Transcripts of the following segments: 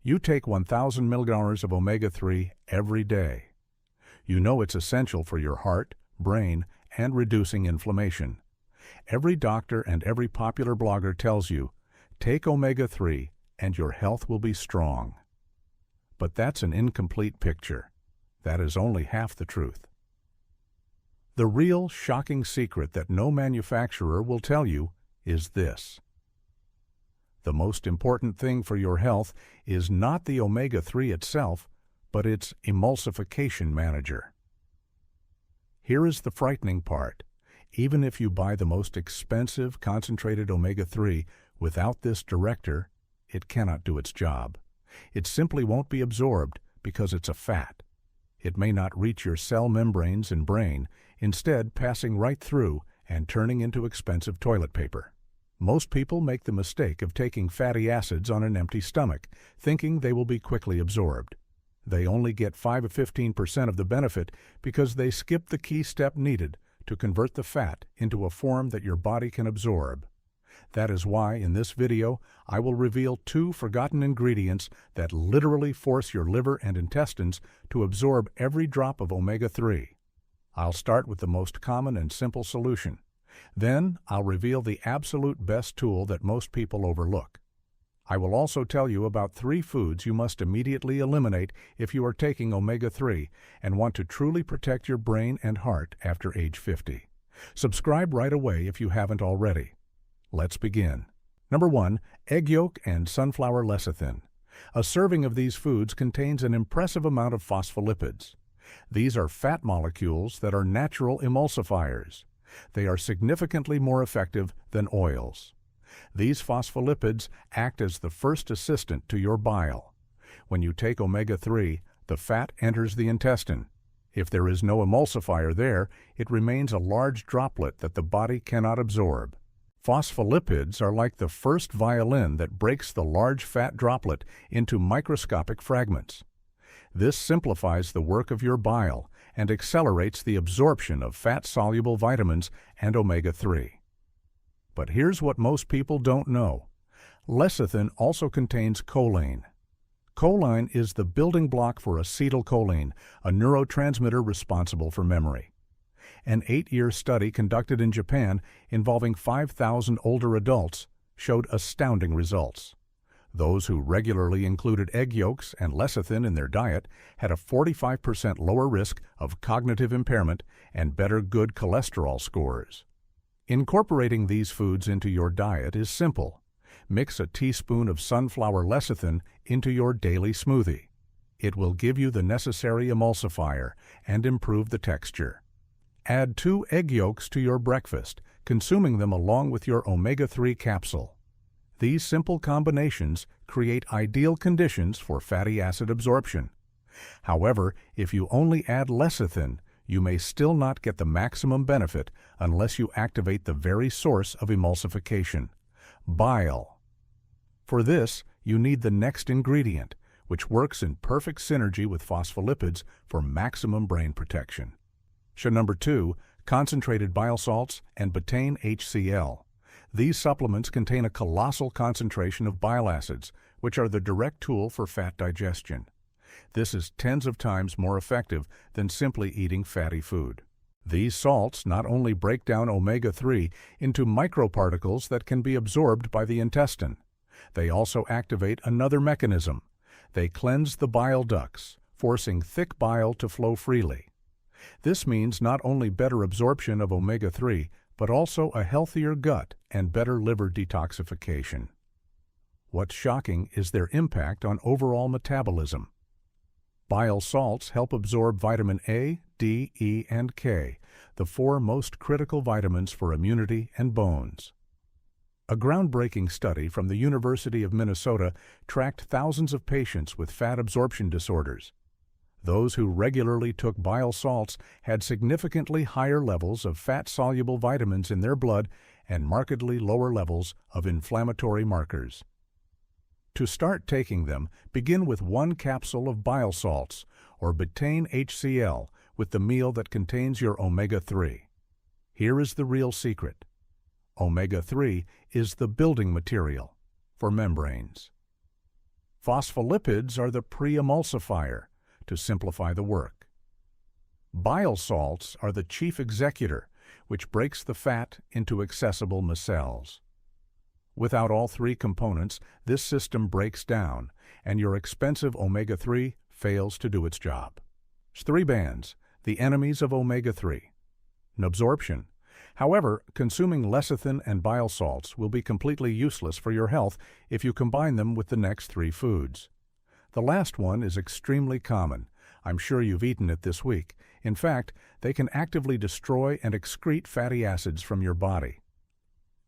You take 1,000 milligrams of omega-3 every day. You know it's essential for your heart, brain, and reducing inflammation. Every doctor and every popular blogger tells you, take omega-3 and your health will be strong. But that's an incomplete picture. That is only half the truth. The real shocking secret that no manufacturer will tell you is this. The most important thing for your health is not the omega-3 itself, but its Emulsification Manager. Here is the frightening part. Even if you buy the most expensive concentrated omega-3 without this director, it cannot do its job. It simply won't be absorbed because it's a fat. It may not reach your cell membranes and brain, instead passing right through and turning into expensive toilet paper. Most people make the mistake of taking fatty acids on an empty stomach, thinking they will be quickly absorbed. They only get 5 to 15% of the benefit because they skip the key step needed to convert the fat into a form that your body can absorb. That is why in this video I will reveal 2 forgotten ingredients that literally force your liver and intestines to absorb every drop of omega-3. I'll start with the most common and simple solution. Then I'll reveal the absolute best tool that most people overlook. I will also tell you about 3 foods you must immediately eliminate if you are taking omega-3 and want to truly protect your brain and heart after age 50. Subscribe right away if you haven't already. Let's begin. Number 1. Egg yolk and sunflower lecithin. A serving of these foods contains an impressive amount of phospholipids. These are fat molecules that are natural emulsifiers. They are significantly more effective than oils. These phospholipids act as the first assistant to your bile. When you take omega-3, the fat enters the intestine. If there is no emulsifier there, it remains a large droplet that the body cannot absorb. Phospholipids are like the first violin that breaks the large fat droplet into microscopic fragments. This simplifies the work of your bile and accelerates the absorption of fat-soluble vitamins and omega-3. But here's what most people don't know. Lecithin also contains choline. Choline is the building block for acetylcholine, a neurotransmitter responsible for memory. An 8-year study conducted in Japan involving 5,000 older adults showed astounding results. Those who regularly included egg yolks and lecithin in their diet had a 45% lower risk of cognitive impairment and better good cholesterol scores. Incorporating these foods into your diet is simple. Mix a teaspoon of sunflower lecithin into your daily smoothie. It will give you the necessary emulsifier and improve the texture. Add 2 egg yolks to your breakfast, consuming them along with your omega-3 capsule. These simple combinations create ideal conditions for fatty acid absorption. However, if you only add lecithin, you may still not get the maximum benefit unless you activate the very source of emulsification, bile. For this, you need the next ingredient, which works in perfect synergy with phospholipids for maximum brain protection. Number 2, concentrated bile salts and betaine HCl. These supplements contain a colossal concentration of bile acids, which are the direct tool for fat digestion. This is tens of times more effective than simply eating fatty food. These salts not only break down omega-3 into microparticles that can be absorbed by the intestine, they also activate another mechanism. They cleanse the bile ducts, forcing thick bile to flow freely. This means not only better absorption of omega-3, but also a healthier gut and better liver detoxification. What's shocking is their impact on overall metabolism. Bile salts help absorb vitamin A, D, E, and K, the 4 most critical vitamins for immunity and bones. A groundbreaking study from the University of Minnesota tracked thousands of patients with fat absorption disorders. Those who regularly took bile salts had significantly higher levels of fat-soluble vitamins in their blood and markedly lower levels of inflammatory markers. To start taking them, begin with 1 capsule of bile salts or betaine HCl with the meal that contains your omega-3. Here is the real secret. Omega-3 is the building material for membranes. Phospholipids are the pre-emulsifier, to simplify the work. Bile salts are the chief executor, which breaks the fat into accessible micelles. Without all three components, this system breaks down, and your expensive omega-3 fails to do its job. There's three bands, the enemies of omega-3. Absorption. However, consuming lecithin and bile salts will be completely useless for your health if you combine them with the next three foods. The last one is extremely common. I'm sure you've eaten it this week. In fact, they can actively destroy and excrete fatty acids from your body.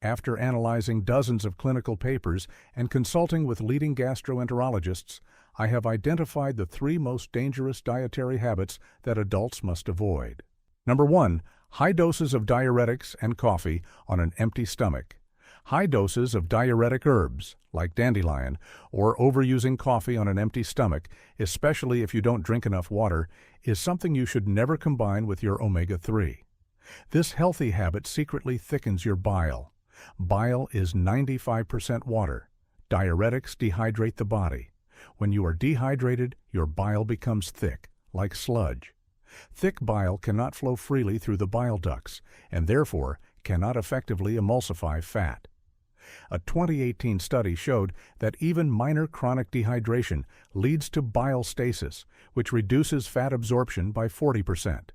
After analyzing dozens of clinical papers and consulting with leading gastroenterologists, I have identified the three most dangerous dietary habits that adults must avoid. Number 1. High doses of diuretics and coffee on an empty stomach. High doses of diuretic herbs, like dandelion, or overusing coffee on an empty stomach, especially if you don't drink enough water, is something you should never combine with your omega-3. This healthy habit secretly thickens your bile. Bile is 95% water. Diuretics dehydrate the body. When you are dehydrated, your bile becomes thick, like sludge. Thick bile cannot flow freely through the bile ducts, and therefore cannot effectively emulsify fat. A 2018 study showed that even minor chronic dehydration leads to bile stasis, which reduces fat absorption by 40%.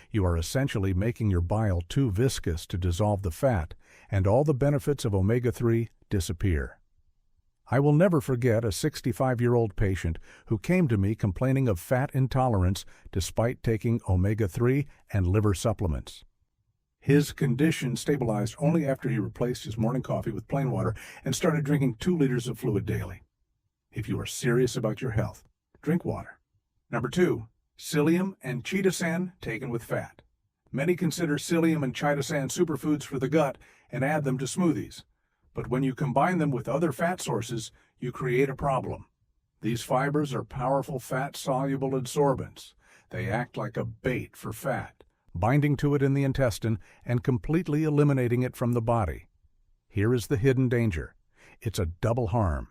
You are essentially making your bile too viscous to dissolve the fat, and all the benefits of omega-3 disappear. I will never forget a 65-year-old patient who came to me complaining of fat intolerance despite taking omega-3 and liver supplements. His condition stabilized only after he replaced his morning coffee with plain water and started drinking 2 liters of fluid daily. If you are serious about your health, drink water. Number 2. Psyllium and chitosan taken with fat. Many consider psyllium and chitosan superfoods for the gut and add them to smoothies. But when you combine them with other fat sources, you create a problem. These fibers are powerful fat-soluble adsorbents. They act like a bait for fat, binding to it in the intestine and completely eliminating it from the body. Here is the hidden danger. It's a double harm.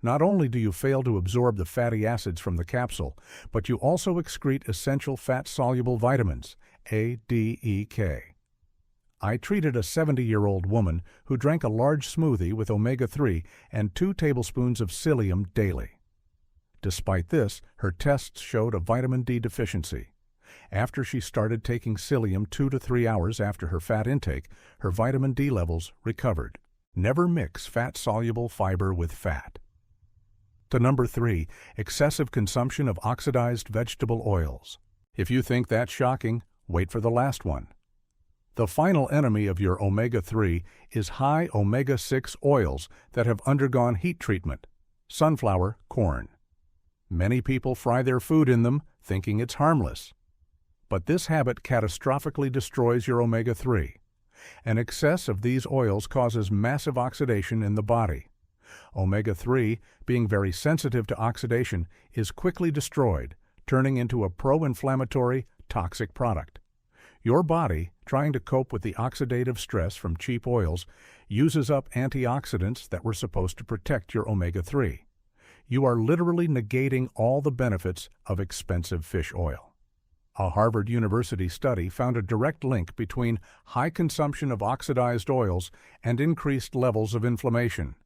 Not only do you fail to absorb the fatty acids from the capsule, but you also excrete essential fat-soluble vitamins, A, D, E, K. I treated a 70-year-old woman who drank a large smoothie with omega-3 and 2 tablespoons of psyllium daily. Despite this, her tests showed a vitamin D deficiency. After she started taking psyllium 2 to 3 hours after her fat intake, her vitamin D levels recovered. Never mix fat-soluble fiber with fat. To number 3, excessive consumption of oxidized vegetable oils. If you think that's shocking, wait for the last one. The final enemy of your omega-3 is high omega-6 oils that have undergone heat treatment. Sunflower, corn. Many people fry their food in them, thinking it's harmless. But this habit catastrophically destroys your omega-3. An excess of these oils causes massive oxidation in the body. Omega-3, being very sensitive to oxidation, is quickly destroyed, turning into a pro-inflammatory, toxic product. Your body, trying to cope with the oxidative stress from cheap oils, uses up antioxidants that were supposed to protect your omega-3. You are literally negating all the benefits of expensive fish oil. A Harvard University study found a direct link between high consumption of oxidized oils and increased levels of inflammation.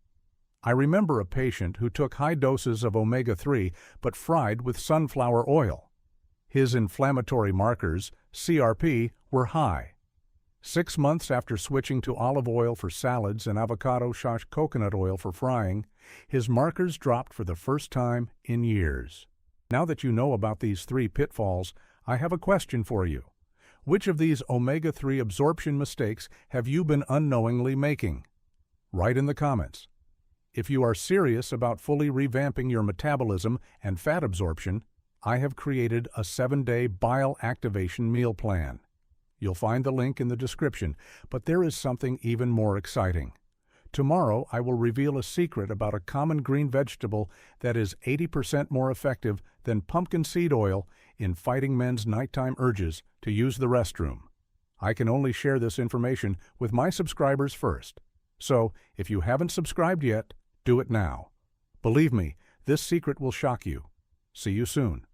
I remember a patient who took high doses of omega-3 but fried with sunflower oil. His inflammatory markers, CRP, were high. 6 months after switching to olive oil for salads and avocado/coconut oil for frying, his markers dropped for the first time in years. Now that you know about these 3 pitfalls, I have a question for you. Which of these omega-3 absorption mistakes have you been unknowingly making? Write in the comments. If you are serious about fully revamping your metabolism and fat absorption, I have created a 7-day bile activation meal plan. You'll find the link in the description, but there is something even more exciting. Tomorrow, I will reveal a secret about a common green vegetable that is 80% more effective than pumpkin seed oil in fighting men's nighttime urges to use the restroom. I can only share this information with my subscribers first. So, if you haven't subscribed yet, do it now. Believe me, This secret will shock you. See you soon.